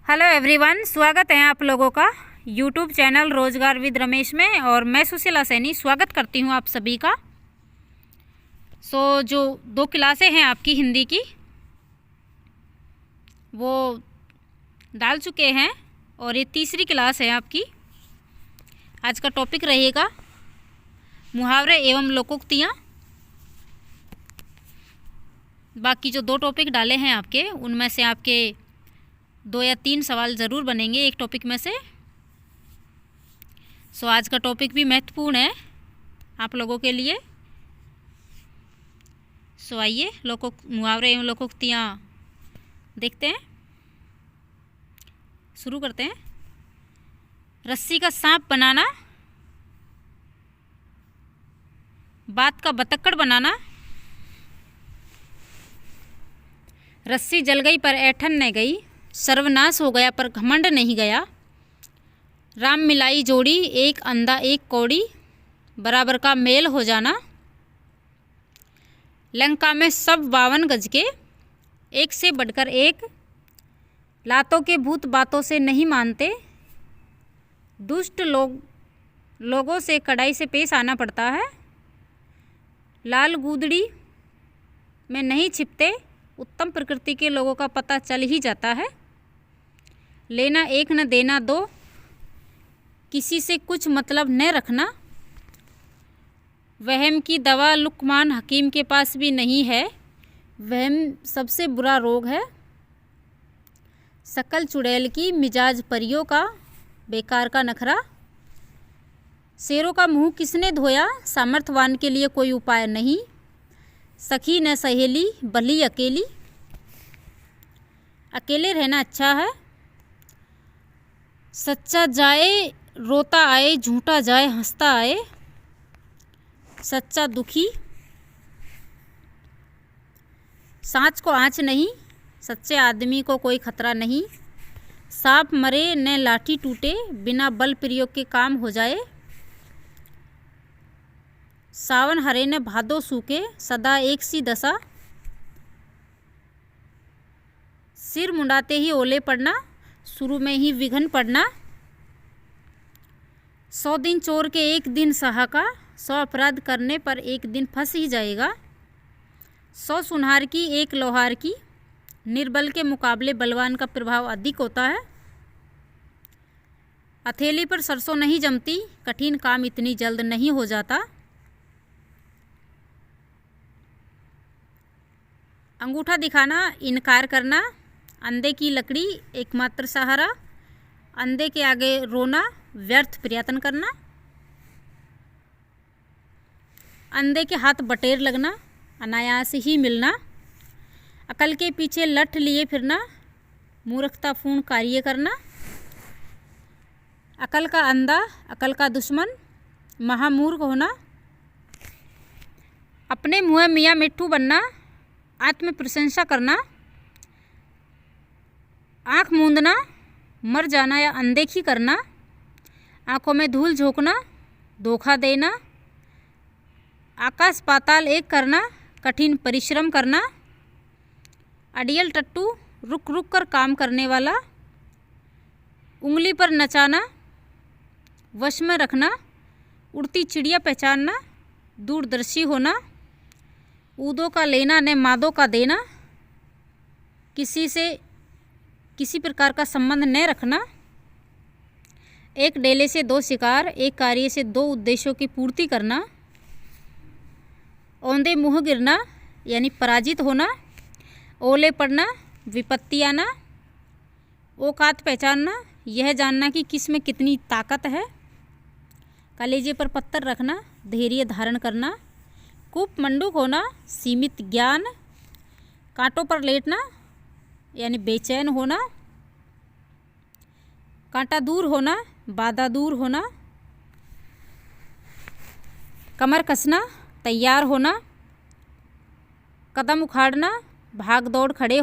Hello everyone, स्वागत है आप लोगों का यूट्यूब चैनल रोजगार विद रमेश में। और मैं सुशीला सैनी स्वागत करती हूं आप सभी का। जो 2 क्लासें हैं आपकी हिंदी की वो डाल चुके हैं और ये तीसरी क्लास है आपकी। आज का टॉपिक रहेगा मुहावरे एवं लोकोक्तियाँ। बाकी जो 2 टॉपिक डाले हैं आपके उनमें से आपके 2 या 3 सवाल ज़रूर बनेंगे एक टॉपिक में से। आज का टॉपिक भी महत्वपूर्ण है आप लोगों के लिए। आइए मुहावरे एवं लोकोक्तियाँ देखते हैं, शुरू करते हैं। रस्सी का सांप बनाना, बात का बतक्कड़ बनाना, रस्सी जल गई पर ऐठन न गई, सर्वनाश हो गया पर घमंड नहीं गया, राम मिलाई जोड़ी एक अंधा एक कौड़ी, बराबर का मेल हो जाना, लंका में सब 52 गज के, एक से बढ़कर एक, लातों के भूत बातों से नहीं मानते, दुष्ट लोगों से कड़ाई से पेश आना पड़ता है, लाल गूदड़ी में नहीं छिपते, उत्तम प्रकृति के लोगों का पता चल ही जाता है, लेना एक न देना 2, किसी से कुछ मतलब न रखना, वहम की दवा लुकमान हकीम के पास भी नहीं है, वहम सबसे बुरा रोग है, शकल चुड़ैल की मिजाज परियों का, बेकार का नखरा, शेरों का मुंह किसने धोया, सामर्थ्यवान के लिए कोई उपाय नहीं, सखी न सहेली भली अकेली, अकेले रहना अच्छा है, सच्चा जाए रोता आए, झूठा जाए हंसता आए, सच्चा दुखी, सांच को आँच नहीं, सच्चे आदमी को कोई खतरा नहीं, सांप मरे न लाठी टूटे, बिना बल प्रयोग के काम हो जाए, सावन हरे न भादो सूखे, सदा एक सी दशा, सिर मुंडाते ही ओले पड़ना, शुरू में ही विघन पड़ना, 100 दिन चोर के एक दिन सहा का, 100 अपराध करने पर एक दिन फंस ही जाएगा, 100 सुनहार की एक लोहार की, निर्बल के मुकाबले बलवान का प्रभाव अधिक होता है, हथेली पर सरसों नहीं जमती, कठिन काम इतनी जल्द नहीं हो जाता, अंगूठा दिखाना इनकार करना, अंधे की लकड़ी एकमात्र सहारा, अंधे के आगे रोना व्यर्थ प्रयत्न करना, अंधे के हाथ बटेर लगना अनायास ही मिलना, अकल के पीछे लठ लिए फिरना, मूर्खतापूर्ण कार्य करना, अकल का अंधा अकल का दुश्मन, महामूर्ख होना, अपने मुँह मियाँ मिट्ठू बनना, आत्म प्रशंसा करना, आँख मूंदना, मर जाना या अनदेखी करना, आँखों में धूल झोंकना, धोखा देना, आकाश पाताल एक करना, कठिन परिश्रम करना, अड़ियल टट्टू रुक रुक कर काम करने वाला, उंगली पर नचाना, वश में रखना, उड़ती चिड़िया पहचानना, दूरदर्शी होना, ऊदों का लेना न मादों का देना, किसी से किसी प्रकार का संबंध न रखना, एक डेले से 2 शिकार, एक कार्य से 2 उद्देश्यों की पूर्ति करना, औंधे मुँह गिरना यानी पराजित होना, ओले पड़ना विपत्ति आना, औकात पहचानना यह जानना कि किस में कितनी ताकत है, कलेजे पर पत्थर रखना धैर्य धारण करना, कूप मंडूक होना सीमित ज्ञान, कांटों पर लेटना यानी बेचैन होना, कांटा दूर होना बाधा दूर होना, कमर कसना तैयार होना, कदम उखाड़ना भाग खड़े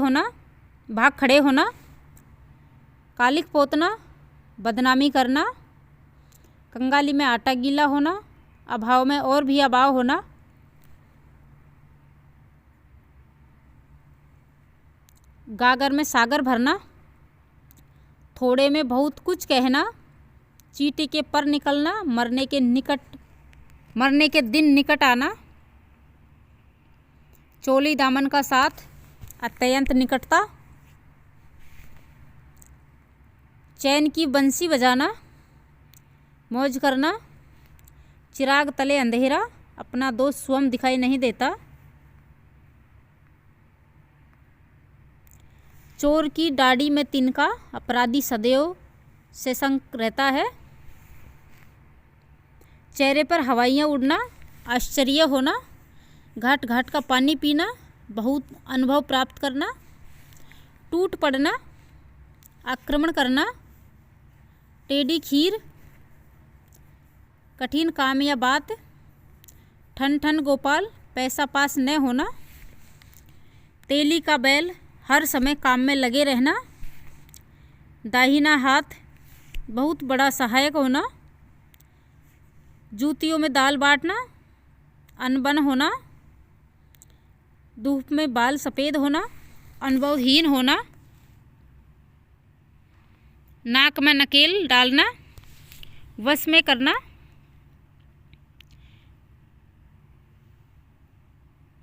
होना, कालिक पोतना बदनामी करना, कंगाली में आटा गीला होना, अभाव में और भी अभाव होना, गागर में सागर भरना, थोड़े में बहुत कुछ कहना, चींटी के पर निकलना, मरने के दिन निकट आना, चोली दामन का साथ, अत्यंत निकटता, चैन की बंसी बजाना, मौज करना, चिराग तले अंधेरा, अपना दोस्त स्वयं दिखाई नहीं देता, चोर की दाढ़ी में तिनका, अपराधी सदैव से संक रहता है, चेहरे पर हवाइयाँ उड़ना, आश्चर्य होना, घाट घाट का पानी पीना, बहुत अनुभव प्राप्त करना, टूट पड़ना, आक्रमण करना, टेढ़ी खीर, कठिन काम या बात, ठन ठन गोपाल, पैसा पास न होना, तेली का बैल, हर समय काम में लगे रहना, दाहिना हाथ, बहुत बड़ा सहायक होना, जूतियों में दाल बांटना, अनबन होना, धूप में बाल सफ़ेद होना, अनुभवहीन होना, नाक में नकेल डालना, वश में करना,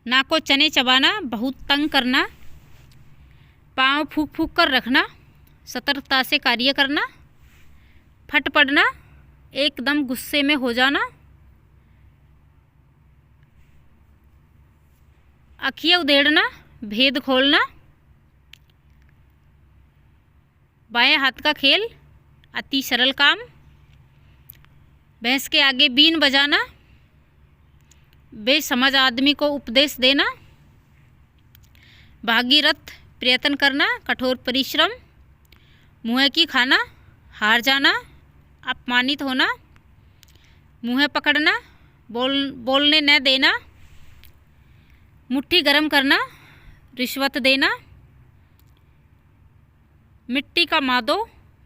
नाक को चने चबाना, बहुत तंग करना, पाँव फूक फूक कर रखना, सतर्कता से कार्य करना, फट पड़ना, एकदम गुस्से में हो जाना, आँखियाँ उधेड़ना, भेद खोलना, बाएं हाथ का खेल, अति सरल काम, भैंस के आगे बीन बजाना, बेसमझ आदमी को उपदेश देना, भागीरथ प्रयत्न करना, कठोर परिश्रम, मुँह की खाना, हार जाना, अपमानित होना, मुँह पकड़ना, बोलने न देना, मुट्ठी गरम करना, रिश्वत देना, मिट्टी का मादो,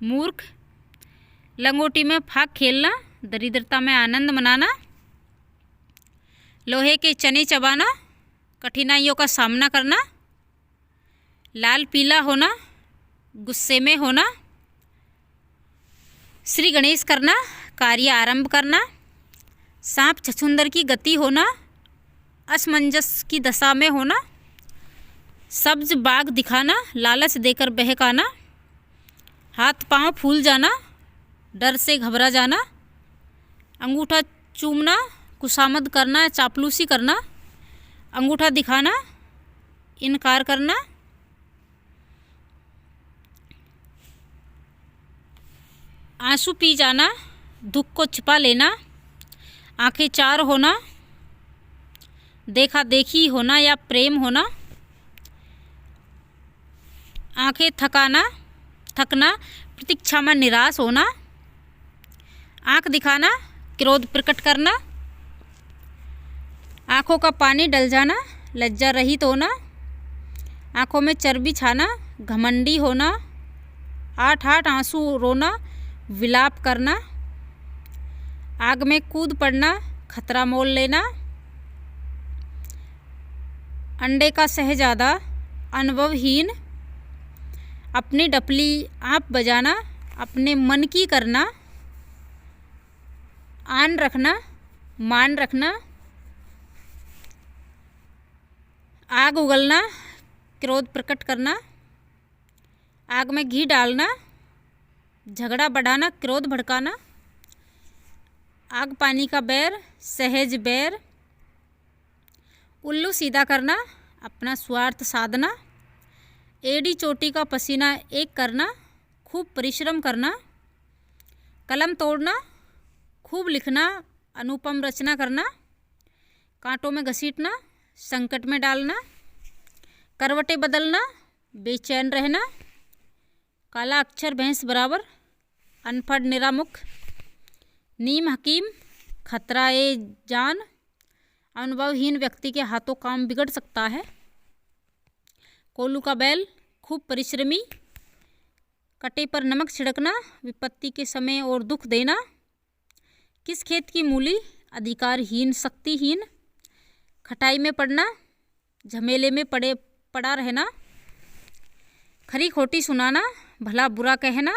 मूर्ख, लंगोटी में फाक खेलना, दरिद्रता में आनंद मनाना, लोहे के चने चबाना, कठिनाइयों का सामना करना, लाल पीला होना, गुस्से में होना, श्री गणेश करना, कार्य आरंभ करना, सांप छछूंदर की गति होना, असमंजस की दशा में होना, सब्ज बाग दिखाना, लालच देकर बहकाना, हाथ पांव फूल जाना, डर से घबरा जाना, अंगूठा चूमना, खुशामद करना, चापलूसी करना, अंगूठा दिखाना, इनकार करना, आंसू पी जाना, दुख को छिपा लेना, आंखें चार होना, देखा देखी होना या प्रेम होना, आंखें थकना, प्रतीक्षा में निराश होना, आंख दिखाना, क्रोध प्रकट करना, आंखों का पानी डल जाना, लज्जा रहित होना, आंखों में चर्बी छाना, घमंडी होना, आठ आंसू रोना, विलाप करना, आग में कूद पड़ना, खतरा मोल लेना, अंडे का शहजादा, अनुभवहीन, अपनी डपली आप बजाना, अपने मन की करना, आन रखना, मान रखना, आग उगलना, क्रोध प्रकट करना, आग में घी डालना, झगड़ा बढ़ाना, क्रोध भड़काना, आग पानी का बैर, सहज बैर, उल्लू सीधा करना, अपना स्वार्थ साधना, एड़ी चोटी का पसीना एक करना, खूब परिश्रम करना, कलम तोड़ना, खूब लिखना, अनुपम रचना करना, कांटों में घसीटना, संकट में डालना, करवटें बदलना, बेचैन रहना, काला अक्षर भैंस बराबर, अनपढ़ निरामुख, नीम हकीम, खतरा ए जान, अनुभवहीन व्यक्ति के हाथों काम बिगड़ सकता है, कोल्लू का बैल, खूब परिश्रमी, कटे पर नमक छिड़कना, विपत्ति के समय और दुख देना, किस खेत की मूली, अधिकारहीन, शक्तिहीन, खटाई में पड़ना, झमेले में पड़ा रहना, खरी खोटी सुनाना, भला बुरा कहना,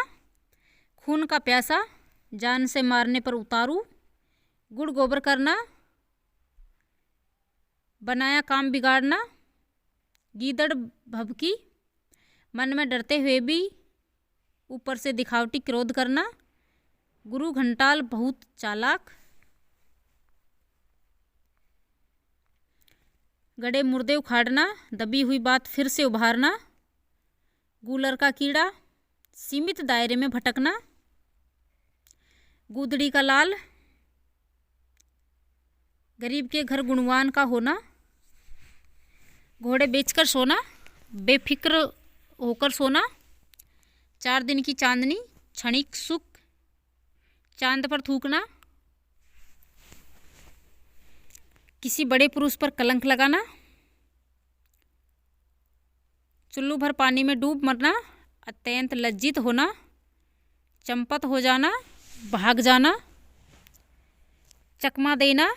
खून का प्यासा जान से मारने पर उतारू, गुड़ गोबर करना, बनाया काम बिगाड़ना, गीदड़ भभकी, मन में डरते हुए भी ऊपर से दिखावटी क्रोध करना, गुरु घंटाल बहुत चालाक, गड़े मुर्दे उखाड़ना, दबी हुई बात फिर से उभारना, गूलर का कीड़ा, सीमित दायरे में भटकना, गूदड़ी का लाल, गरीब के घर गुणवान का होना, घोड़े बेचकर सोना, बेफिक्र होकर सोना, 4 दिन की चांदनी, क्षणिक सुख, चांद पर थूकना, किसी बड़े पुरुष पर कलंक लगाना, चुल्लू भर पानी में डूब मरना, अत्यंत लज्जित होना, चंपत हो जाना, भाग जाना, चकमा देना,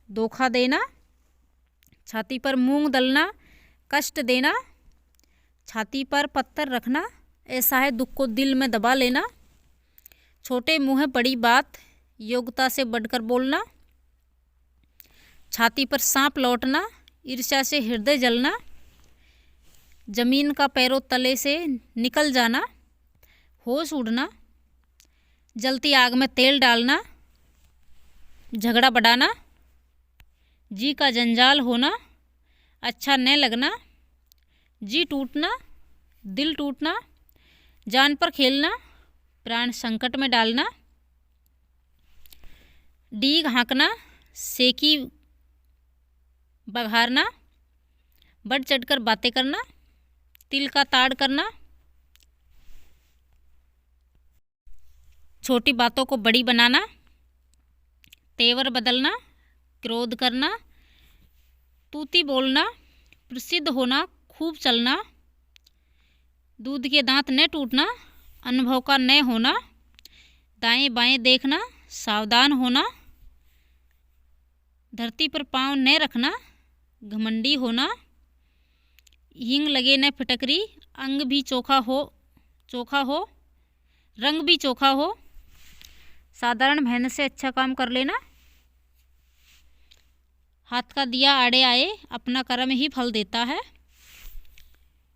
धोखा देना, छाती पर मूंग दलना, कष्ट देना, छाती पर पत्थर रखना, ऐसा है दुख को दिल में दबा लेना, छोटे मुंह है बड़ी बात, योग्यता से बढ़कर बोलना, छाती पर सांप लौटना, ईर्ष्या से हृदय जलना, जमीन का पैरों तले से निकल जाना, होश उड़ना, जलती आग में तेल डालना, झगड़ा बढ़ाना, जी का जंजाल होना, अच्छा न लगना, जी टूटना, दिल टूटना, जान पर खेलना, प्राण संकट में डालना, डीग हाँकना, सेकी बघारना, बढ़ चढ़कर बातें करना, तिल का ताड़ करना, छोटी बातों को बड़ी बनाना, तेवर बदलना, क्रोध करना, तूती बोलना, प्रसिद्ध होना, खूब चलना, दूध के दांत न टूटना, अनुभव का न होना, दाएं बाएं देखना, सावधान होना, धरती पर पांव न रखना, घमंडी होना, हींग लगे न फिटकरी, अंग भी चोखा हो, रंग भी चोखा हो, साधारण मेहनत से अच्छा काम कर लेना, हाथ का दिया आड़े आए, अपना कर्म ही फल देता है,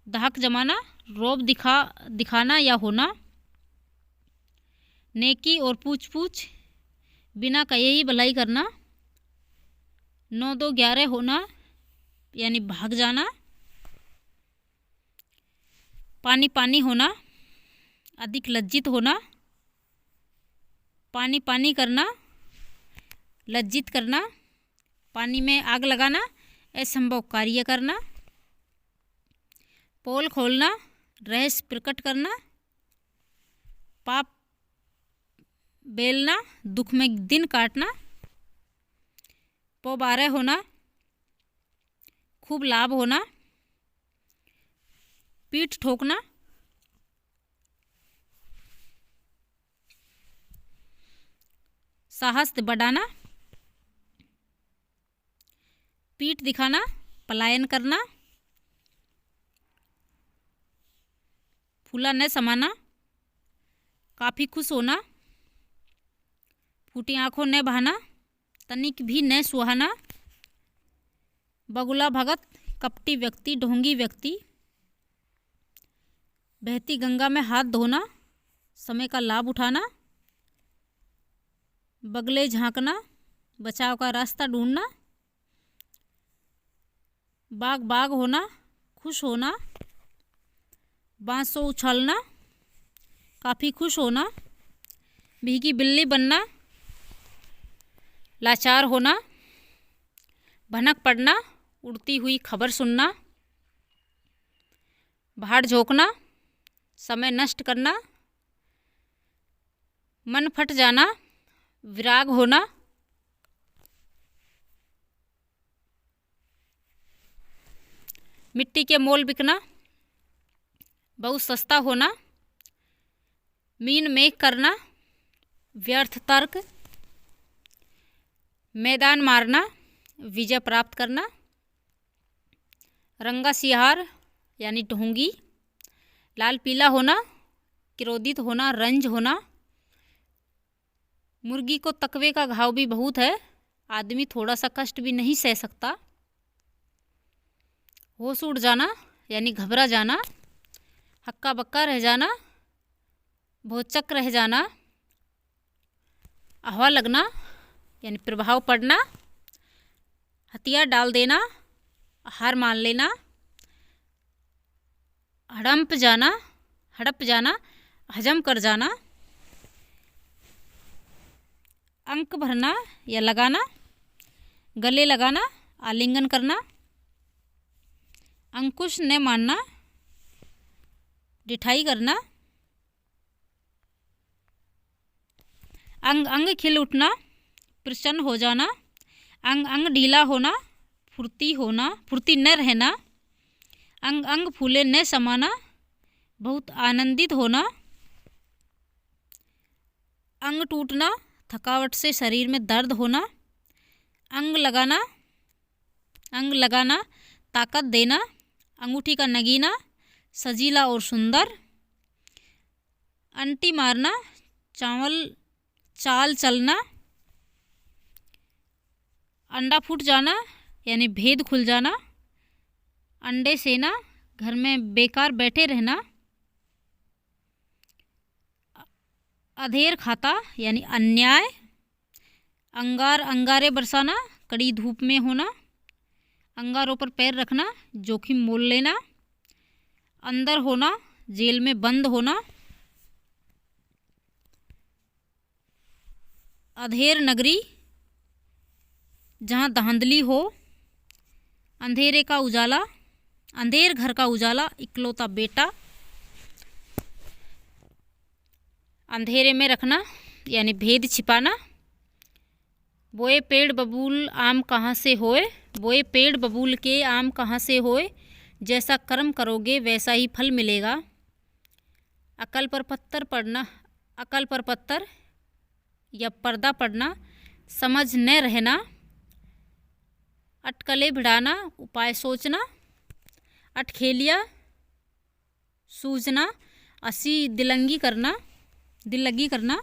धाक जमाना, रोब दिखाना या होना, नेकी और पूछ पूछ, बिना कहे ही भलाई करना, 9 2 11 होना यानी भाग जाना, पानी पानी होना, अधिक लज्जित होना, पानी पानी करना, लज्जित करना, पानी में आग लगाना, असंभव कार्य करना, पोल खोलना, रहस्य प्रकट करना, पाप बेलना, दुख में दिन काटना, पौबारे होना, खूब लाभ होना, पीठ ठोकना, साहस बढ़ाना, पीठ दिखाना, पलायन करना, फूला न समाना, काफ़ी खुश होना, फूटी आंखों न बहाना, तनिक भी न सुहाना, बगुला भगत, कपटी व्यक्ति, ढोंगी व्यक्ति, बहती गंगा में हाथ धोना, समय का लाभ उठाना, बगले झांकना, बचाव का रास्ता ढूंढना, बाग बाग होना, खुश होना, बांसों उछालना, काफ़ी खुश होना, भीगी बिल्ली बनना, लाचार होना, भनक पड़ना, उड़ती हुई खबर सुनना, भाड़ झोंकना, समय नष्ट करना, मन फट जाना, विराग होना, मिट्टी के मोल बिकना, बहुत सस्ता होना, मीन मेघ करना, व्यर्थ तर्क, मैदान मारना, विजय प्राप्त करना, रंगा सिहार यानी ढोंगी, लाल पीला होना, क्रोधित होना, रंज होना, मुर्गी को तकवे का घाव भी बहुत है, आदमी थोड़ा सा कष्ट भी नहीं सह सकता। होश उड़ जाना यानी घबरा जाना, हक्का बक्का रह जाना, भौचक रह जाना, हवा लगना यानी प्रभाव पड़ना, हथियार डाल देना, हार मान लेना, हड़प जाना, हजम कर जाना, अंक भरना या लगाना, गले लगाना, आलिंगन करना, अंकुश न मानना, डिठाई करना, अंग अंग खिल उठना, प्रसन्न हो जाना, अंग अंग ढीला होना, फुर्ती न रहना, अंग अंग फूले न समाना, बहुत आनंदित होना, अंग टूटना, थकावट से शरीर में दर्द होना, अंग लगाना, ताकत देना, अंगूठी का नगीना, सजीला और सुंदर, अंटी मारना, चाल चलना, अंडा फूट जाना यानी भेद खुल जाना, अंडे सेना, घर में बेकार बैठे रहना, अधेर खाता यानी अन्याय, अंगारे बरसाना, कड़ी धूप में होना, अंगारों पर पैर रखना, जोखिम मोल लेना, अंदर होना, जेल में बंद होना, अधेर नगरी जहाँ धांधली हो, अंधेर घर का उजाला, इकलौता बेटा, अंधेरे में रखना यानी भेद छिपाना, बोए पेड़ बबूल आम कहाँ से होए, बोए पेड़ बबूल के आम कहाँ से होए, जैसा कर्म करोगे वैसा ही फल मिलेगा, अकल पर पत्थर या पर्दा पड़ना, समझ न रहना, अटकलें भिड़ाना, उपाय सोचना, अटखेलिया सूझना, दिल लगी करना,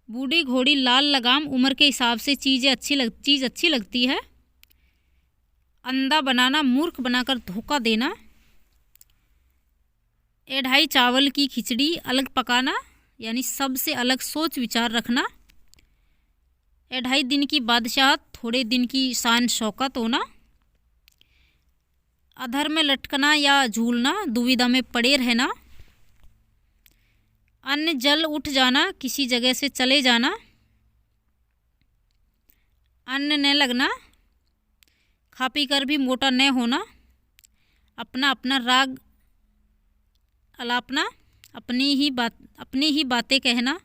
बूढ़ी घोड़ी लाल लगाम, उम्र के हिसाब से चीज़ अच्छी लगती है, अंधा बनाना, मूर्ख बनाकर धोखा देना, एढ़ाई चावल की खिचड़ी अलग पकाना यानी सबसे अलग सोच विचार रखना, एढ़ाई दिन की बादशाहत, थोड़े दिन की शान शौकत होना, अधर में लटकना या झूलना, दुविधा में पड़े रहना, अन्न जल उठ जाना, किसी जगह से चले जाना, अन्न न लगना, खा पी कर भी मोटा न होना, अपना राग अलापना, अपनी ही बातें कहना,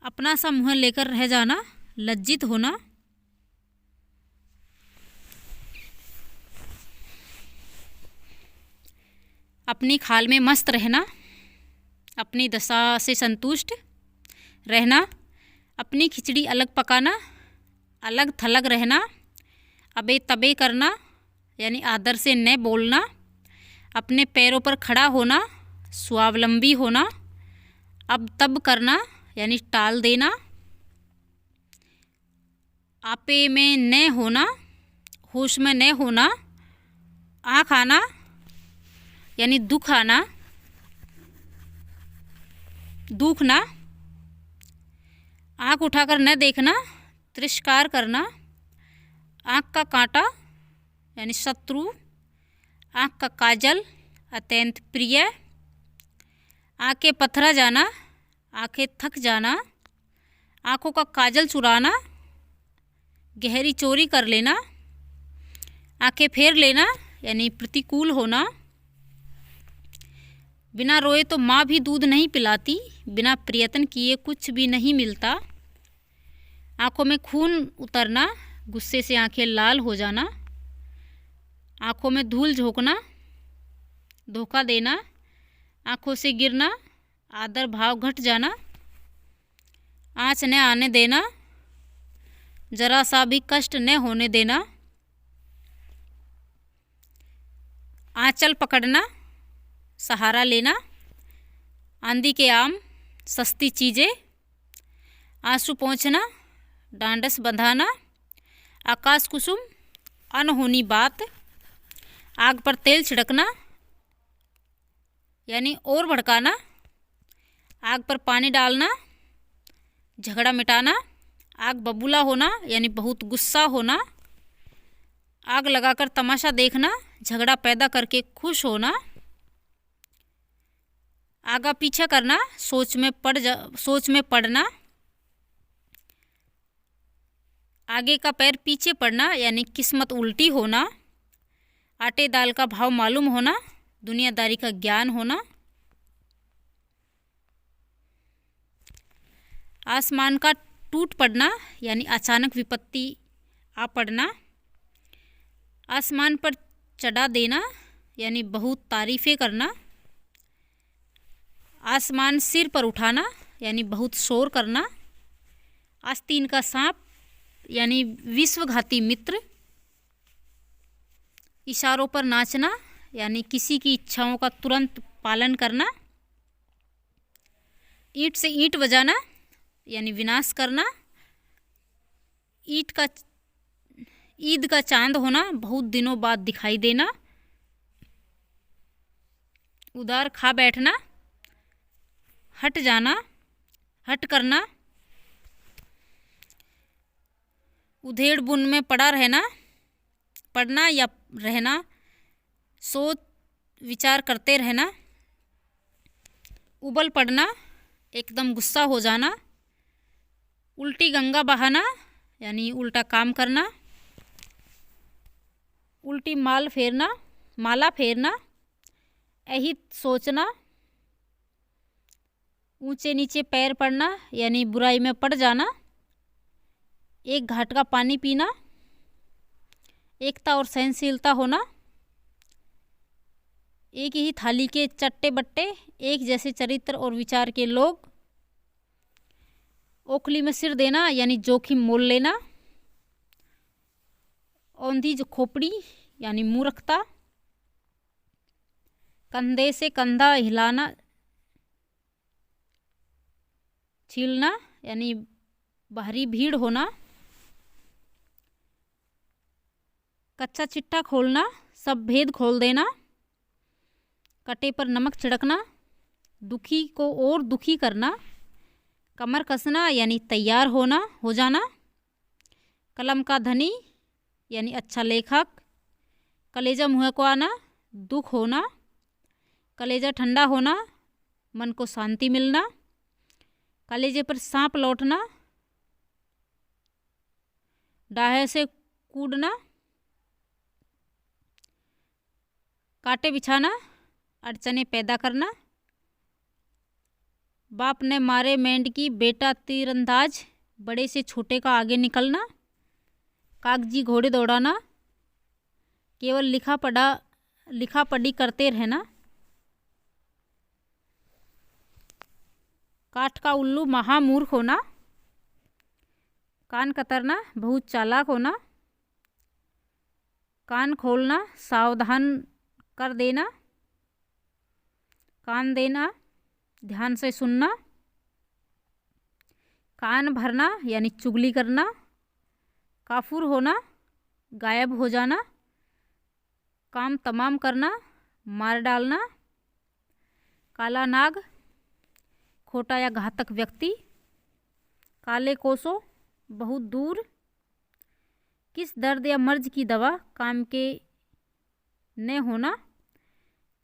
अपना सा मुँह लेकर रह जाना, लज्जित होना, अपनी खाल में मस्त रहना, अपनी दशा से संतुष्ट रहना, अपनी खिचड़ी अलग पकाना, अलग थलग रहना, अबे तबे करना यानी आदर से न बोलना, अपने पैरों पर खड़ा होना, स्वावलंबी होना, अब तब करना यानी टाल देना, आपे में न होना, होश में न होना, आँख आना यानी दुख आना, दुखना, आँख उठाकर न देखना, तिरस्कार करना, आँख का कांटा यानी शत्रु, आँख का काजल अत्यंत प्रिय, आँखें पथरा जाना, आँखें थक जाना, आँखों का काजल चुराना, गहरी चोरी कर लेना, आँखें फेर लेना यानी प्रतिकूल होना, बिना रोए तो माँ भी दूध नहीं पिलाती, बिना प्रयत्न किए कुछ भी नहीं मिलता, आँखों में खून उतरना, गुस्से से आँखें लाल हो जाना, आँखों में धूल झोंकना, धोखा देना, आँखों से गिरना, आदर भाव घट जाना, आँच न आने देना, जरा सा भी कष्ट न होने देना, आँचल पकड़ना, सहारा लेना, आंधी के आम, सस्ती चीज़ें, आंसू पोंछना, डांडस बंधाना, आकाश कुसुम, अनहोनी बात, आग पर तेल छिड़कना यानी और भड़काना, आग पर पानी डालना, झगड़ा मिटाना, आग बबूला होना यानी बहुत गुस्सा होना, आग लगाकर तमाशा देखना, झगड़ा पैदा करके खुश होना, आगा पीछा करना, सोच में पड़ना, आगे का पैर पीछे पड़ना यानी किस्मत उल्टी होना, आटे दाल का भाव मालूम होना, दुनियादारी का ज्ञान होना, आसमान का टूट पड़ना यानी अचानक विपत्ति आ पड़ना, आसमान पर चढ़ा देना यानी बहुत तारीफ़ें करना, आसमान सिर पर उठाना यानी बहुत शोर करना, आस्तीन का सांप यानी विश्वघाती मित्र, इशारों पर नाचना यानी किसी की इच्छाओं का तुरंत पालन करना, ईंट से ईंट बजाना यानी विनाश करना, ईद का चांद होना, बहुत दिनों बाद दिखाई देना, उधार खा बैठना, हट जाना, हट करना, उधेड़ बुन में पड़ना या रहना, सोच विचार करते रहना, उबल पड़ना, एकदम गुस्सा हो जाना, उल्टी गंगा बहाना यानी उल्टा काम करना, उल्टी माला फेरना, अहित सोचना, ऊंचे नीचे पैर पड़ना यानी बुराई में पड़ जाना, एक घाट का पानी पीना, एकता और सहनशीलता होना, एक ही थाली के चट्टे बट्टे, एक जैसे चरित्र और विचार के लोग, ओखली में सिर देना यानी जोखिम मोल लेना, औंधी जो खोपड़ी यानी मूर्खता, कंधे से कंधा हिलाना छीलना यानी बाहरी भीड़ होना, कच्चा चिट्ठा खोलना, सब भेद खोल देना, कटे पर नमक छिड़कना, दुखी को और दुखी करना, कमर कसना यानी तैयार हो जाना, कलम का धनी यानी अच्छा लेखक, कलेजा मुँह को आना, दुख होना, कलेजा ठंडा होना, मन को शांति मिलना, कलेजे पर सांप लौटना, डाहे से कूदना, कांटे बिछाना, अड़चने पैदा करना, बाप ने मारे मेंढकी बेटा तीरंदाज, बड़े से छोटे का आगे निकलना, कागजी घोड़े दौड़ाना, केवल लिखा पढ़ी करते रहना, काठ का उल्लू महामूर्ख होना, कान कतरना बहुत चालाक होना, कान खोलना सावधान कर देना, कान देना ध्यान से सुनना, कान भरना यानी चुगली करना, काफूर होना गायब हो जाना, काम तमाम करना मार डालना, काला नाग खोटा या घातक व्यक्ति, काले कोसों बहुत दूर, किस दर्द या मर्ज की दवा काम के न होना,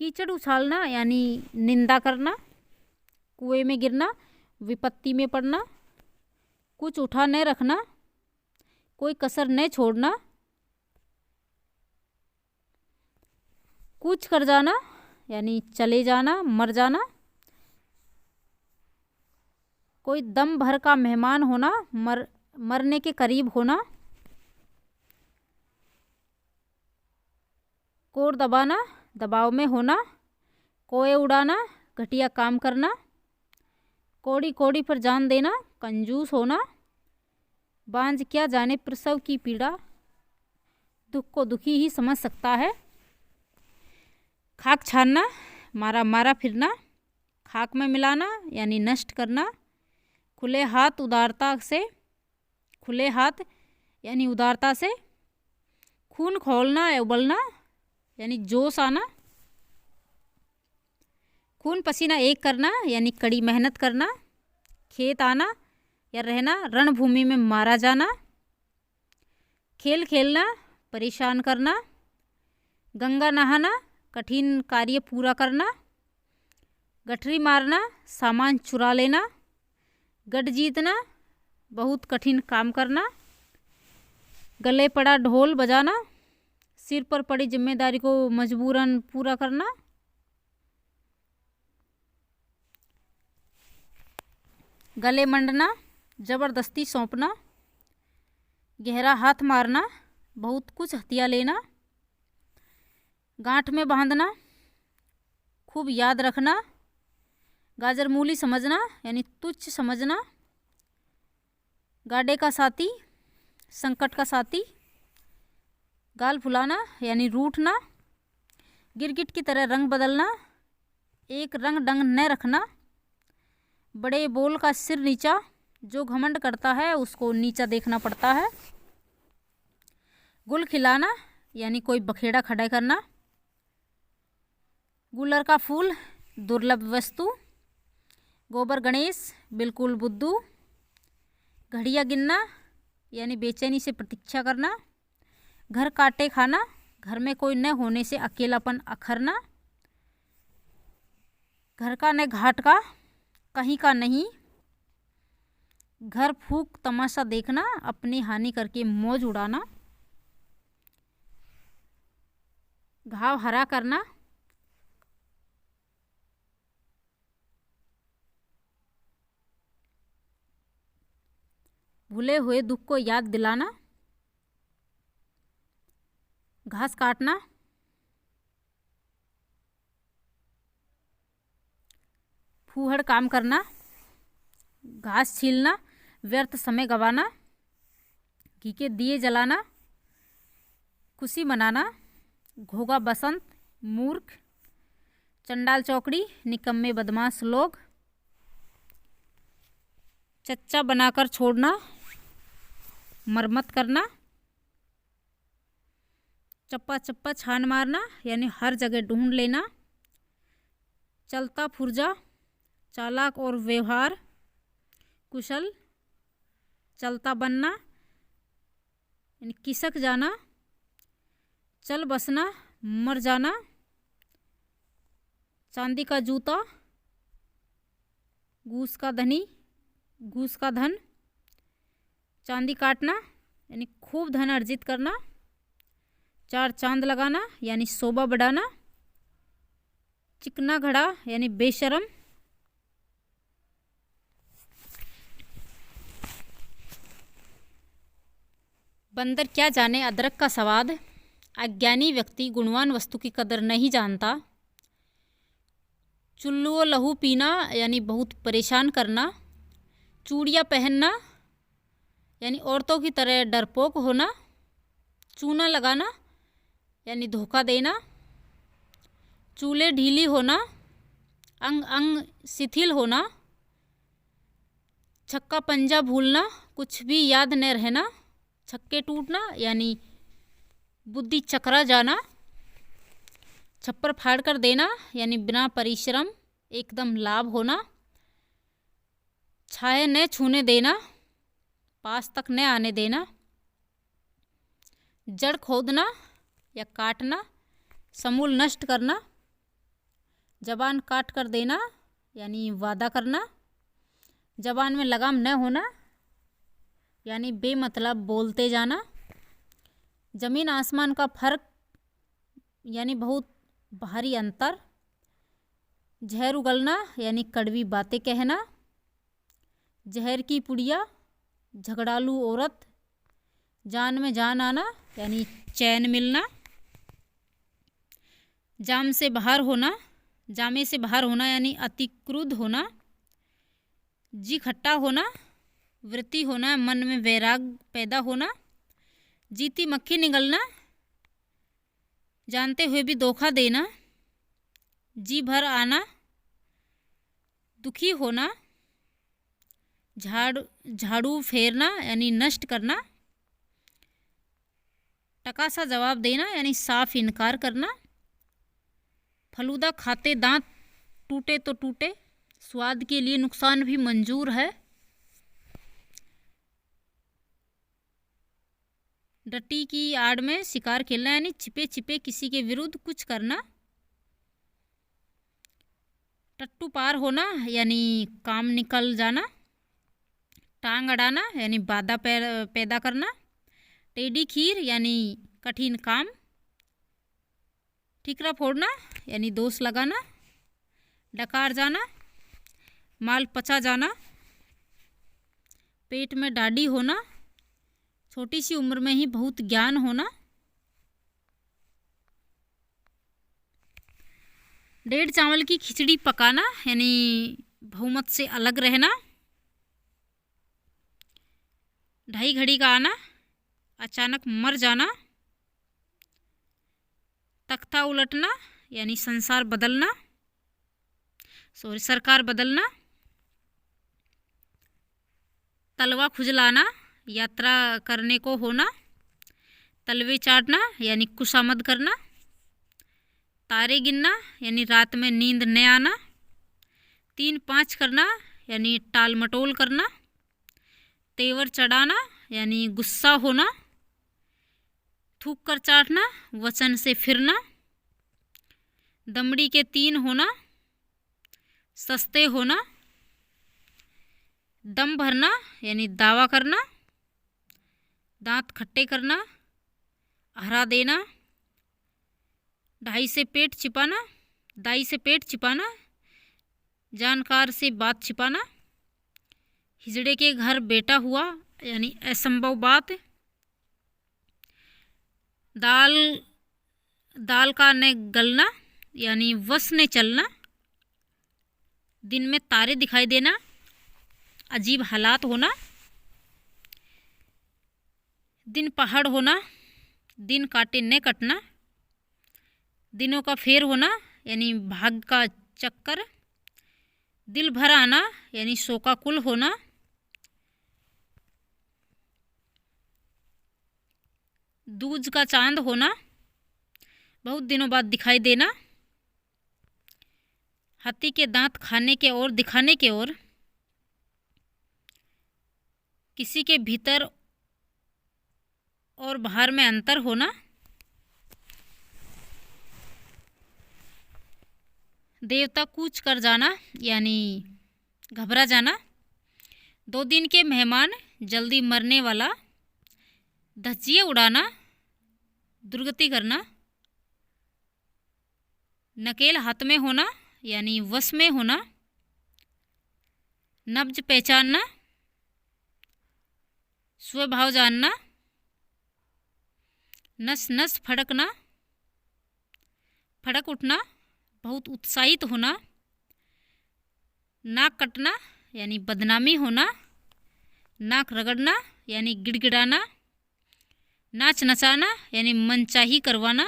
कीचड़ उछालना यानी निंदा करना, कुएं में गिरना, विपत्ति में पड़ना, कुछ उठा न रखना, कोई कसर न छोड़ना, कूच कर जाना यानी चले जाना, मर जाना, कोई दम भर का मेहमान होना, मरने के करीब होना, कोर दबाना दबाव में होना, कोए उड़ाना घटिया काम करना, कौड़ी कौड़ी पर जान देना कंजूस होना, बांझ क्या जाने प्रसव की पीड़ा, दुख को दुखी ही समझ सकता है, खाक छानना मारा मारा फिरना, खाक में मिलाना यानी नष्ट करना। खुले हाथ यानी उदारता से। खून खौलना या उबलना यानी जोश आना। खून पसीना एक करना यानी कड़ी मेहनत करना। खेत आना या रहना, रणभूमि में मारा जाना। खेल खेलना, परेशान करना। गंगा नहाना, कठिन कार्य पूरा करना। गठरी मारना, सामान चुरा लेना। गढ़ जीतना, बहुत कठिन काम करना। गले पड़ा ढोल बजाना, सिर पर पड़ी जिम्मेदारी को मजबूरन पूरा करना। गले मंडना, जबरदस्ती सौंपना। गहरा हाथ मारना, बहुत कुछ हथिया लेना। गांठ में बांधना, खूब याद रखना। गाजर मूली समझना यानी तुच्छ समझना। गाडे का साथी, संकट का साथी। गाल फुलाना यानी रूठना। गिरगिट की तरह रंग बदलना, एक रंग डंग न रखना। बड़े बोल का सिर नीचा, जो घमंड करता है उसको नीचा देखना पड़ता है। गुल खिलाना यानी कोई बखेड़ा खड़ा करना। गुलर का फूल, दुर्लभ वस्तु। गोबर गणेश, बिल्कुल बुद्धू। घड़ियाँ गिनना यानी बेचैनी से प्रतीक्षा करना। घर काटे खाना, घर में कोई न होने से अकेलापन अखरना। घर का न घाट का, कहीं का नहीं। घर फूक तमाशा देखना, अपनी हानि करके मौज उड़ाना। घाव हरा करना, भूले हुए दुख को याद दिलाना। घास काटना, फूहड़ काम करना। घास छीलना, व्यर्थ समय गंवाना। घी के दिए जलाना, खुशी मनाना। घोगा बसंत, मूर्ख। चंडाल चौकड़ी, निकम्मे बदमाश लोग। चच्चा बनाकर छोड़ना, मरम्मत करना। चप्पा चप्पा छान मारना यानी हर जगह ढूंढ लेना। चलता फुर्जा, चालाक और व्यवहार कुशल। चलता बनना यानी किसक जाना। चल बसना, मर जाना। चांदी का जूता, घूस का धन। चांदी काटना यानी खूब धन अर्जित करना। चार चांद लगाना यानी शोभा बढ़ाना। चिकना घड़ा यानी बेशरम। बंदर क्या जाने अदरक का स्वाद। अज्ञानी व्यक्ति गुणवान वस्तु की कदर नहीं जानता। चुल्लू व लहू पीना यानी बहुत परेशान करना। चूड़ियाँ पहनना यानी औरतों की तरह डरपोक होना। चूना लगाना यानी धोखा देना। चूले ढीली होना, अंग अंग शिथिल होना। छक्का पंजा भूलना, कुछ भी याद न रहना। छक्के टूटना यानी बुद्धि चकरा जाना। छप्पर फाड़ कर देना यानी बिना परिश्रम एकदम लाभ होना। छाया न छूने देना, पास तक न आने देना। जड़ खोदना या काटना, समूल नष्ट करना। जबान काट कर देना यानी वादा करना। जबान में लगाम न होना यानी बेमतलब बोलते जाना। जमीन आसमान का फर्क यानी बहुत भारी अंतर। जहर उगलना यानी कड़वी बातें कहना। जहर की पुड़िया, झगड़ालू औरत। जान में जान आना यानी चैन मिलना। जामे से बाहर होना यानी अति क्रुद्ध होना। जी खट्टा होना, वृत्ति होना, मन में वैराग पैदा होना। जीती मक्खी निगलना, जानते हुए भी धोखा देना। जी भर आना, दुखी होना, झाड़ू फेरना यानी नष्ट करना, टका सा जवाब देना यानी साफ इनकार करना, फलूदा खाते दांत टूटे तो टूटे, स्वाद के लिए नुकसान भी मंजूर है, डटी की आड़ में शिकार खेलना यानी छिपे छिपे किसी के विरुद्ध कुछ करना, टट्टू पार होना यानी काम निकल जाना, टांग अड़ाना यानी बाधा पैदा करना, टेढ़ी खीर यानी कठिन काम, ठिकरा फोड़ना यानी दोष लगाना, डकार जाना, माल पचा जाना, पेट में डाढ़ी होना, छोटी सी उम्र में ही बहुत ज्ञान होना, डेढ़ चावल की खिचड़ी पकाना यानी बहुमत से अलग रहना, ढाई घड़ी का आना, अचानक मर जाना, तख्ता उलटना यानी सरकार बदलना, तलवा खुजलाना यात्रा करने को होना, तलवे चाटना यानी खुशामद करना, तारे गिनना यानी रात में नींद न आना, 3-5 करना यानी टाल मटोल करना, तेवर चढ़ाना यानी गुस्सा होना, थूक कर चाटना वचन से फिरना, दमड़ी के 3 होना, सस्ते होना, दम भरना यानी दावा करना, दांत खट्टे करना, हरा देना, दाई से पेट छिपाना, जानकार से बात छिपाना, हिजड़े के घर बेटा हुआ यानी असंभव बात, दाल का न गलना यानी वश ने चलना, दिन में तारे दिखाई देना, अजीब हालात होना, दिन पहाड़ होना, दिन काटे न कटना, दिनों का फेर होना यानी भाग का चक्कर, दिल भर आना यानी शोकाकुल होना, दूज का चांद होना, बहुत दिनों बाद दिखाई देना, हाथी के दांत खाने के और दिखाने के ओर, किसी के भीतर और बाहर में अंतर होना, देवता कूच कर जाना यानी घबरा जाना, 2 दिन के मेहमान जल्दी मरने वाला, धज्जियाँ उड़ाना दुर्गति करना, नकेल हाथ में होना यानी वश में होना, नब्ज पहचानना, स्वभाव जानना, नस नस फड़कना, फड़क उठना, बहुत उत्साहित होना, नाक कटना यानी बदनामी होना, नाक रगड़ना यानी गिड़गिड़ाना, नाच नचाना यानी मनचाही करवाना,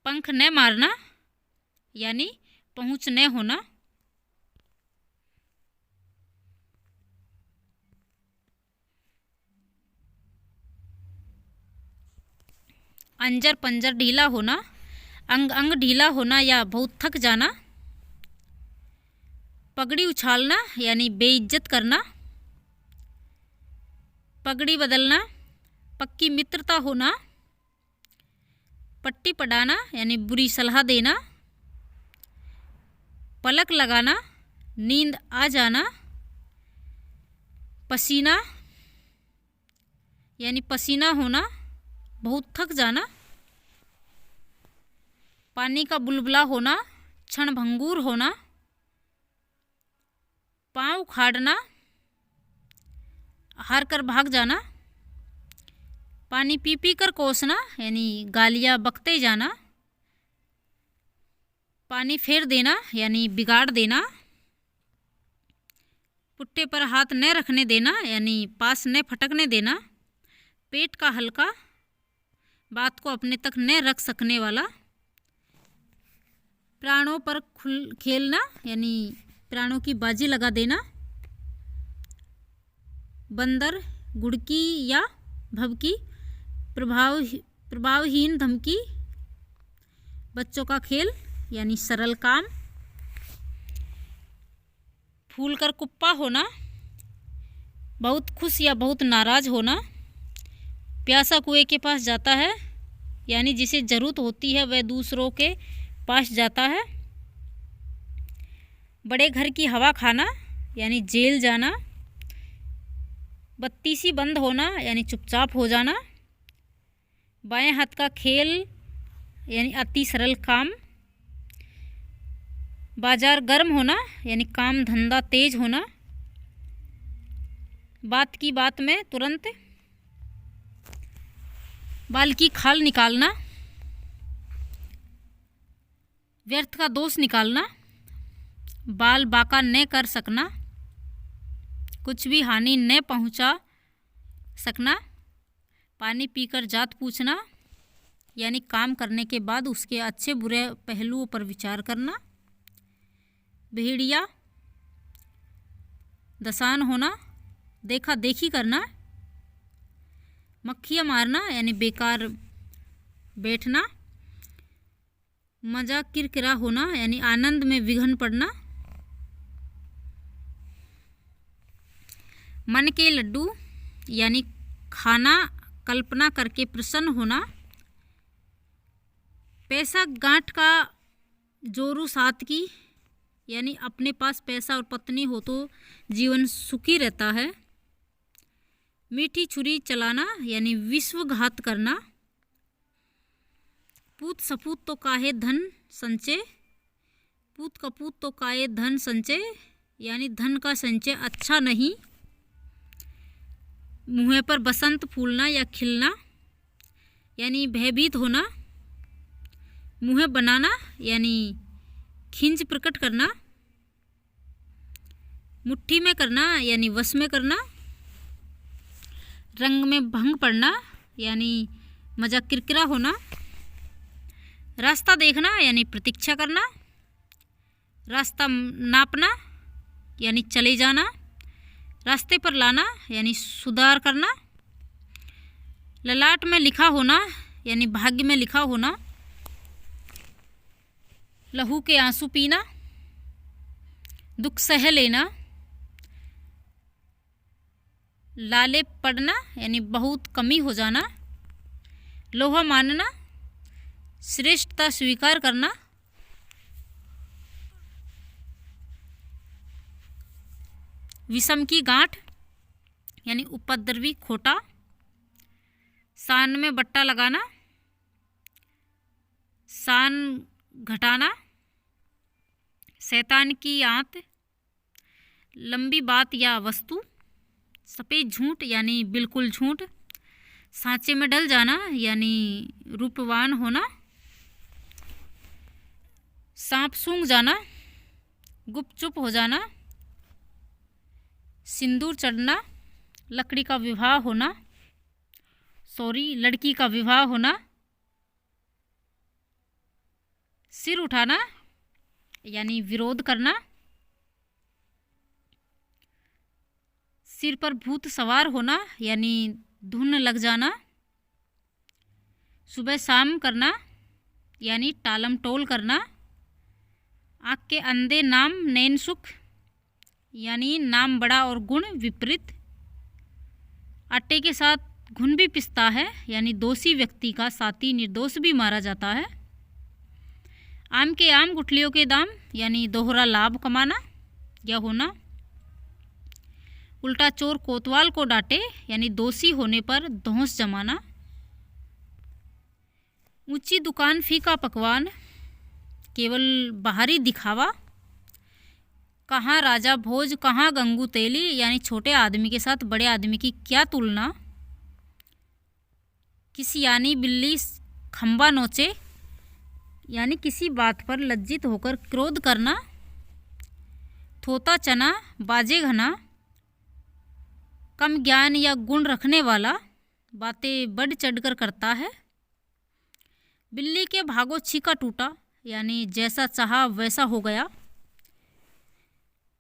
पंख न मारना यानी पहुँच न होना, अंजर पंजर ढीला होना, अंग अंग ढीला होना या बहुत थक जाना, पगड़ी उछालना यानी बेइज्जत करना, पगड़ी बदलना, पक्की मित्रता होना, पट्टी पढ़ाना यानी बुरी सलाह देना, पलक लगाना, नींद आ जाना, पसीना यानी पसीना होना, बहुत थक जाना, पानी का बुलबुला होना, क्षण भंगुर होना, पाँव उखाड़ना, हार कर भाग जाना, पानी पी पी कर कोसना यानी गालियाँ बकते जाना, पानी फेर देना यानी बिगाड़ देना, पुट्टे पर हाथ न रखने देना यानी पास न फटकने देना, पेट का हल्का, बात को अपने तक न रख सकने वाला, प्राणों पर खेलना यानी प्राणों की बाजी लगा देना। बंदर, गुड़की या भभकी, प्रभावहीन धमकी, बच्चों का खेल यानी सरल काम। फूल कर कुप्पा होना, बहुत खुश या बहुत नाराज होना। प्यासा कुएं के पास जाता है यानी जिसे ज़रूरत होती है वह दूसरों के पास जाता है। बड़े घर की हवा खाना यानी जेल जाना। बत्ती सी बंद होना यानी चुपचाप हो जाना। बाएं हाथ का खेल यानी अति सरल काम। बाजार गर्म होना यानी काम धंधा तेज होना। बात की बात में तुरंत। बाल की खाल निकालना, व्यर्थ का दोष निकालना। बाल बांका न कर सकना, कुछ भी हानि न पहुंचा सकना। पानी पीकर जात पूछना यानी काम करने के बाद उसके अच्छे बुरे पहलुओं पर विचार करना। भेड़िया, दसान होना, देखा देखी करना। मक्खियाँ मारना यानी बेकार बैठना। मजा किरकिरा होना यानी आनंद में विघन पड़ना। मन के लड्डू यानी खाना कल्पना करके प्रसन्न होना। पैसा गांठ का जोरू साथ की यानी अपने पास पैसा और पत्नी हो तो जीवन सुखी रहता है। मीठी छुरी चलाना यानी विश्वघात करना। पूत सपूत तो काहे धन संचय, पूत कपूत तो काहे धन संचय यानी धन का संचय अच्छा नहीं। मुँह पर बसंत फूलना या खिलना यानी भयभीत होना। मुँह बनाना यानी खिंच प्रकट करना। मुट्ठी में करना यानी वश में करना। रंग में भंग पड़ना यानी मजा किरकिरा होना। रास्ता देखना यानी प्रतीक्षा करना। रास्ता नापना यानी चले जाना। रास्ते पर लाना यानी सुधार करना। ललाट में लिखा होना यानी भाग्य में लिखा होना। लहू के आंसू पीना, दुख सह लेना। लाले पड़ना यानी बहुत कमी हो जाना। लोहा मानना, श्रेष्ठता स्वीकार करना। विषम की गांठ यानी उपद्रवी खोटा। सान में बट्टा लगाना, सान घटाना। शैतान की आंत, लंबी बात या वस्तु। सफ़ेद झूठ यानी बिल्कुल झूठ। सांचे में डल जाना यानी रूपवान होना। सांप सूंघ जाना, गुपचुप हो जाना। सिंदूर चढ़ना, लकड़ी का विवाह होना, लड़की का विवाह होना। सिर उठाना यानी विरोध करना। सिर पर भूत सवार होना यानी धुन लग जाना। सुबह शाम करना यानी टालम टोल करना। आँख के अंधे नाम नैन सुख यानी नाम बड़ा और गुण विपरीत। आटे के साथ घुन भी पिसता है यानी दोषी व्यक्ति का साथी निर्दोष भी मारा जाता है। आम के आम गुठलियों के दाम यानी दोहरा लाभ कमाना या होना। उल्टा चोर कोतवाल को डांटे यानी दोषी होने पर धौंस जमाना। ऊंची दुकान फीका पकवान, केवल बाहरी दिखावा। कहाँ राजा भोज कहाँ गंगू तेली यानी छोटे आदमी के साथ बड़े आदमी की क्या तुलना। किसी यानी बिल्ली खंबा नोचे यानी किसी बात पर लज्जित होकर क्रोध करना। थोता चना बाजे घना, कम ज्ञान या गुण रखने वाला बातें बढ़ चढ़कर करता है। बिल्ली के भागो छीका टूटा यानी जैसा चाहा वैसा हो गया।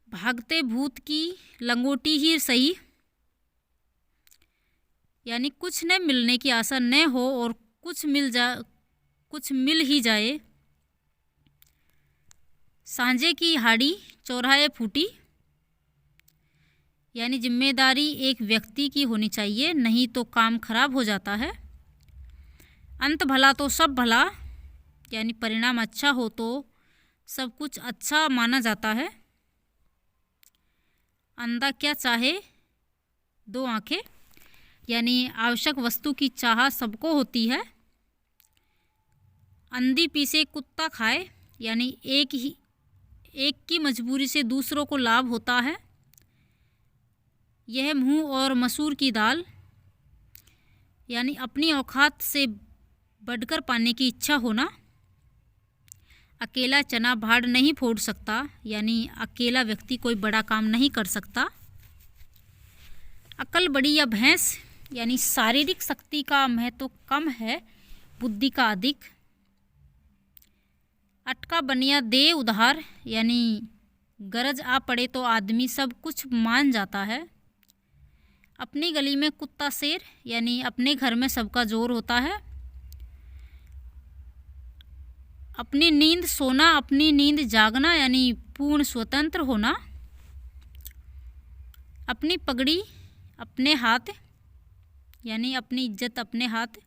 भागते भूत की लंगोटी ही सही, यानी कुछ न मिलने की आशा न हो और कुछ मिल ही जाए। सांझे की हाड़ी चौराहे फूटी, यानी जिम्मेदारी एक व्यक्ति की होनी चाहिए, नहीं तो काम खराब हो जाता है। अंत भला तो सब भला, यानी परिणाम अच्छा हो तो सब कुछ अच्छा माना जाता है। अंधा क्या चाहे दो आंखें, यानी आवश्यक वस्तु की चाह सबको होती है। अंधी पीसे कुत्ता खाए, यानी एक की मजबूरी से दूसरों को लाभ होता है। यह मुंह और मसूर की दाल, यानी अपनी औकात से बढ़कर पाने की इच्छा होना। अकेला चना भाड़ नहीं फोड़ सकता, यानी अकेला व्यक्ति कोई बड़ा काम नहीं कर सकता। अकल बड़ी या भैंस, यानी शारीरिक शक्ति का महत्व कम है, बुद्धि का अधिक। अटका बनिया दे उधार, यानी गरज आ पड़े तो आदमी सब कुछ मान जाता है। अपनी गली में कुत्ता शेर, यानी अपने घर में सबका जोर होता है। अपनी नींद सोना, अपनी नींद जागना, यानी पूर्ण स्वतंत्र होना। अपनी पगड़ी अपने हाथ, यानी अपनी इज्जत अपने हाथ।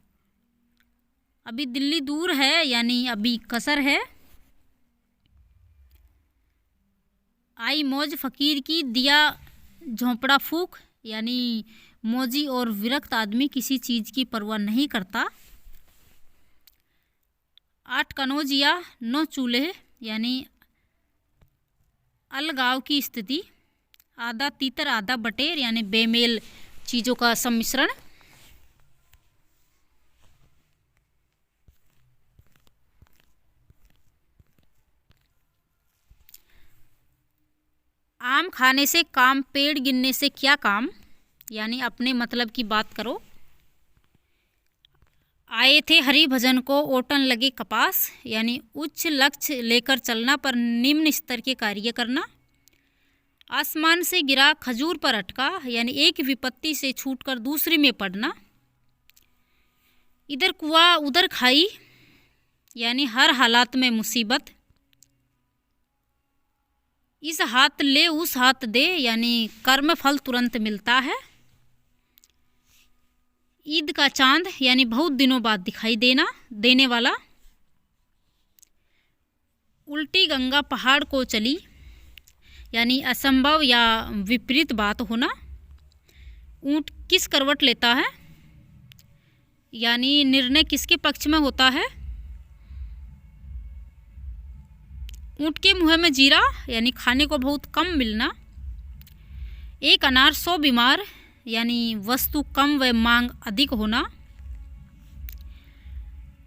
अभी दिल्ली दूर है, यानी अभी कसर है। आई मौज फकीर की, दिया झोंपड़ा फूक, यानी मौजी और विरक्त आदमी किसी चीज़ की परवाह नहीं करता। 8 कनौज या 9 चूल्हे, यानी अलगाव की स्थिति। आधा तीतर आधा बटेर, यानी बेमेल चीज़ों का सम्मिश्रण। आम खाने से काम, पेड़ गिनने से क्या काम, यानी अपने मतलब की बात करो। आए थे हरि भजन को ओटन लगे कपास, यानी उच्च लक्ष्य लेकर चलना पर निम्न स्तर के कार्य करना। आसमान से गिरा खजूर पर अटका, यानी एक विपत्ति से छूटकर दूसरी में पड़ना। इधर कुआ उधर खाई, यानी हर हालात में मुसीबत। इस हाथ ले उस हाथ दे, यानी कर्म फल तुरंत मिलता है। ईद का चांद, यानी बहुत दिनों बाद दिखाई देने वाला। उल्टी गंगा पहाड़ को चली, यानी असंभव या विपरीत बात होना। ऊंट किस करवट लेता है, यानी निर्णय किसके पक्ष में होता है। ऊंट के मुंह में जीरा, यानी खाने को बहुत कम मिलना। एक अनार 100 बीमार, यानी वस्तु कम व मांग अधिक होना।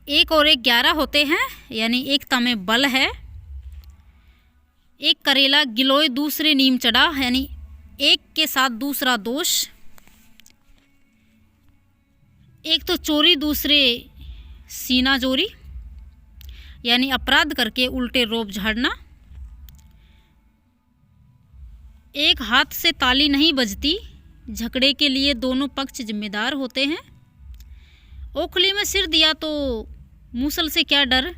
1 और 1 11 होते हैं, यानी एकता में बल है। एक करेला गिलोय दूसरे नीम चढ़ा, यानी एक के साथ दूसरा दोष। एक तो चोरी दूसरे सीना जोरी, यानी अपराध करके उल्टे रोब झाड़ना। एक हाथ से ताली नहीं बजती, झगड़े के लिए दोनों पक्ष जिम्मेदार होते हैं। ओखली में सिर दिया तो मूसल से क्या डर,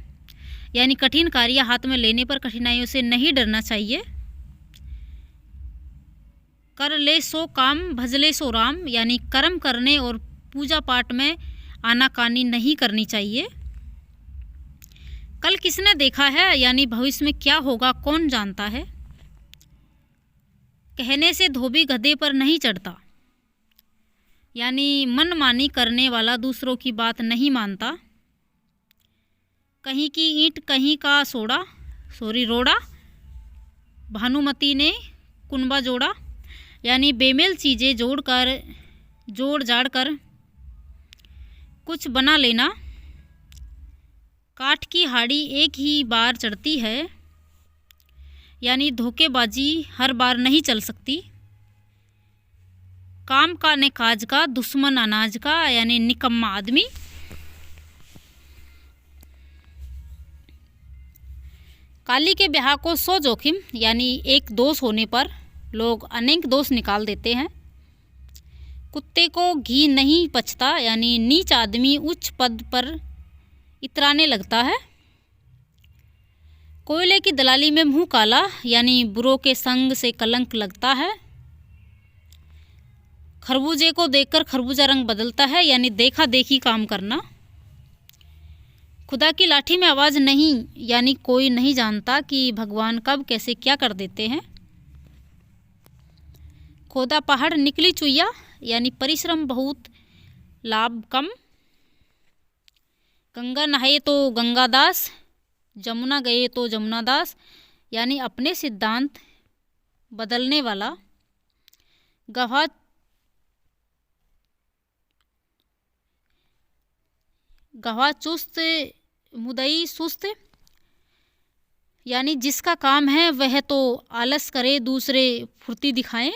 यानी कठिन कार्य हाथ में लेने पर कठिनाइयों से नहीं डरना चाहिए। कर ले सो काम भजले सो राम, यानी कर्म करने और पूजा पाठ में आनाकानी नहीं करनी चाहिए। कल किसने देखा है, यानी भविष्य में क्या होगा कौन जानता है। कहने से धोबी गधे पर नहीं चढ़ता, यानी मनमानी करने वाला दूसरों की बात नहीं मानता। कहीं की ईंट कहीं का रोड़ा, भानुमति ने कुनबा जोड़ा, यानी बेमेल चीज़ें जोड़ जाड़ कर कुछ बना लेना। काठ की हाड़ी एक ही बार चढ़ती है, यानी धोखेबाजी हर बार नहीं चल सकती। काम का ने काज का, दुश्मन अनाज का, यानी निकम्मा आदमी। काली के ब्याह को सौ जोखिम, यानी एक दोष होने पर लोग अनेक दोष निकाल देते हैं। कुत्ते को घी नहीं पचता, यानी नीच आदमी उच्च पद पर इतराने लगता है। कोयले की दलाली में मुंह काला, यानी बुरों के संग से कलंक लगता है। खरबूजे को देखकर खरबूजा रंग बदलता है, यानी देखा देखी काम करना। खुदा की लाठी में आवाज़ नहीं, यानी कोई नहीं जानता कि भगवान कब कैसे क्या कर देते हैं। खोदा पहाड़ निकली चुईया, यानी परिश्रम बहुत लाभ कम। गंगा नहाए तो गंगादास, जमुना गए तो जमुनादास, यानी अपने सिद्धांत बदलने वाला। गवाह चुस्त मुदई सुस्त, यानी जिसका काम है वह तो आलस करे, दूसरे फुर्ती दिखाएं।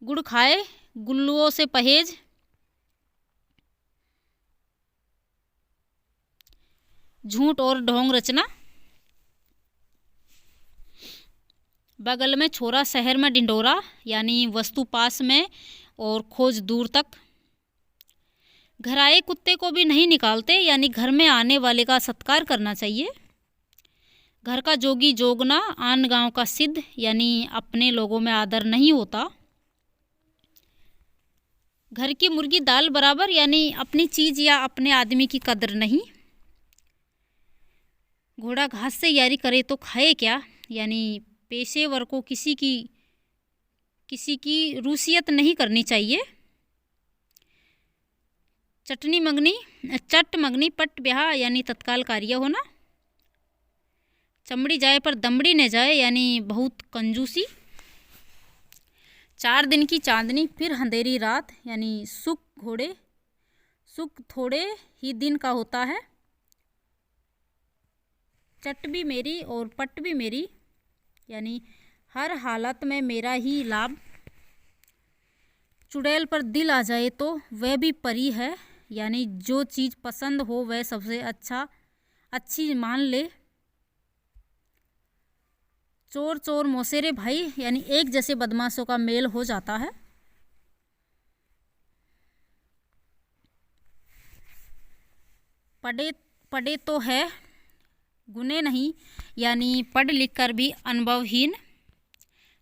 गुड़ खाए गुल्लुओं से परहेज, झूठ और ढोंग रचना। बगल में छोरा शहर में ढिंडोरा, यानी वस्तु पास में और खोज दूर तक। घर आए कुत्ते को भी नहीं निकालते, यानी घर में आने वाले का सत्कार करना चाहिए। घर का जोगी जोगना, आन गांव का सिद्ध, यानी अपने लोगों में आदर नहीं होता। घर की मुर्गी दाल बराबर, यानी अपनी चीज़ या अपने आदमी की कदर नहीं। घोड़ा घास से यारी करे तो खाए क्या, यानी पेशेवर को किसी की रूसियत नहीं करनी चाहिए। चट मंगनी पट ब्याह, यानी तत्काल कार्य होना। चमड़ी जाए पर दमड़ी न जाए, यानी बहुत कंजूसी। 4 दिन की चांदनी फिर अंधेरी रात, यानी सुख थोड़े ही दिन का होता है। चट भी मेरी और पट भी मेरी, यानी हर हालत में मेरा ही लाभ। चुड़ैल पर दिल आ जाए तो वह भी परी है, यानी जो चीज़ पसंद हो वह सबसे अच्छी मान ले। चोर चोर मौसेरे भाई, यानी एक जैसे बदमाशों का मेल हो जाता है। पढ़े तो है गुने नहीं, यानी पढ़ लिख कर भी अनुभवहीन।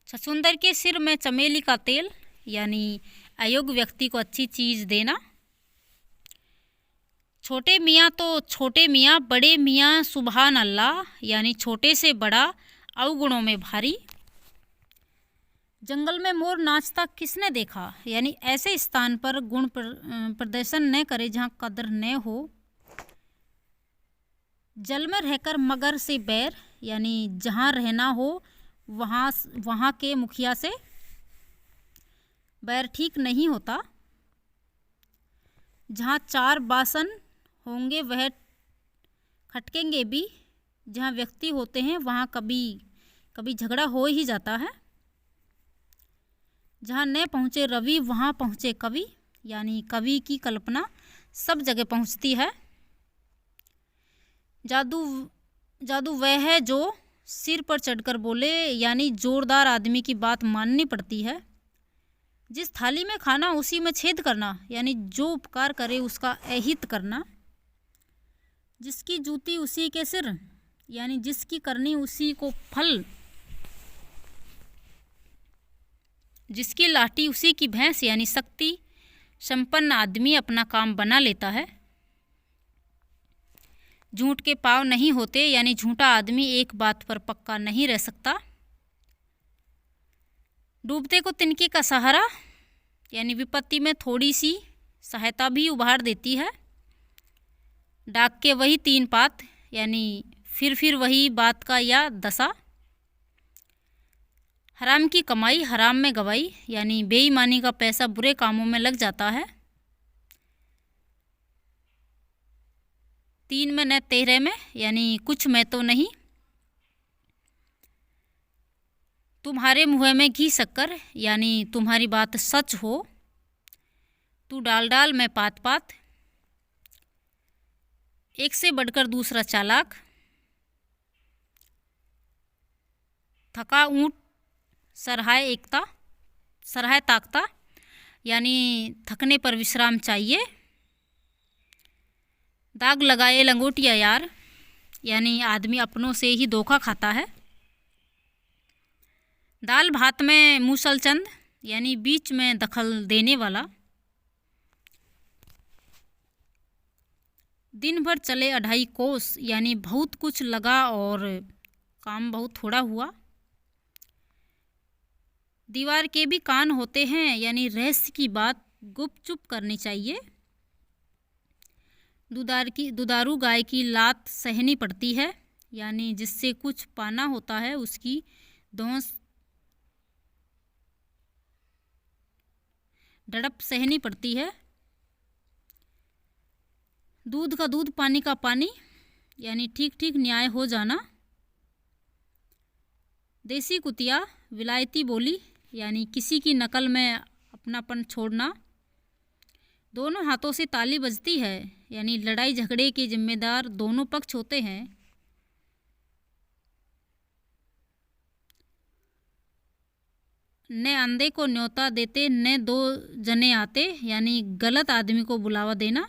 छछूंदर के सिर में चमेली का तेल, यानी अयोग्य व्यक्ति को अच्छी चीज़ देना। छोटे मियाँ तो छोटे मियाँ, बड़े मियाँ सुभान अल्लाह, यानी छोटे से बड़ा अवगुणों में भारी। जंगल में मोर नाचता किसने देखा, यानी ऐसे स्थान पर गुण प्रदर्शन न करे जहाँ कदर न हो। जल में रहकर मगर से बैर, यानी जहाँ रहना हो वहाँ के मुखिया से बैर ठीक नहीं होता। जहाँ 4 बासन होंगे वह खटकेंगे भी, जहाँ व्यक्ति होते हैं वहाँ कभी झगड़ा हो ही जाता है। जहाँ न पहुँचे रवि वहाँ पहुँचे कवि, यानी कवि की कल्पना सब जगह पहुँचती है। जादू वह है जो सिर पर चढ़कर बोले, यानी जोरदार आदमी की बात माननी पड़ती है। जिस थाली में खाना उसी में छेद करना, यानी जो उपकार करे उसका अहित करना। जिसकी जूती उसी के सिर, यानी जिसकी करनी उसी को फल। जिसकी लाठी उसी की भैंस, यानी शक्ति संपन्न आदमी अपना काम बना लेता है। झूठ के पाँव नहीं होते, यानी झूठा आदमी एक बात पर पक्का नहीं रह सकता। डूबते को तिनके का सहारा, यानी विपत्ति में थोड़ी सी सहायता भी उभार देती है। डाक के वही 3 पात, यानी फिर वही बात का या दशा। हराम की कमाई हराम में गवाई, यानी बेईमानी का पैसा बुरे कामों में लग जाता है। 3 में न 13 में, यानी कुछ में तो नहीं। तुम्हारे मुँह में घी शक्कर, यानी तुम्हारी बात सच हो। तू डाल डाल मैं पात पात, एक से बढ़कर दूसरा चालाक। थका ऊँट सराहे ताकता, यानी थकने पर विश्राम चाहिए। दाग लगाए लंगोटिया यार, यानी आदमी अपनों से ही धोखा खाता है। दाल भात में मूसलचंद, यानी बीच में दखल देने वाला। दिन भर चले 2.5 कोस, यानी बहुत कुछ लगा और काम बहुत थोड़ा हुआ। दीवार के भी कान होते हैं, यानी रहस्य की बात गुपचुप करनी चाहिए। दुधारू गाय की लात सहनी पड़ती है, यानी जिससे कुछ पाना होता है उसकी धौंस डड़प सहनी पड़ती है। दूध का दूध, पानी का पानी, यानी ठीक ठीक न्याय हो जाना। देसी कुतिया विलायती बोली, यानी किसी की नकल में अपनापन छोड़ना। दोनों हाथों से ताली बजती है, यानी लड़ाई झगड़े के जिम्मेदार दोनों पक्ष होते हैं। न अंधे को न्योता देते, न 2 जने आते, यानी गलत आदमी को बुलावा देना।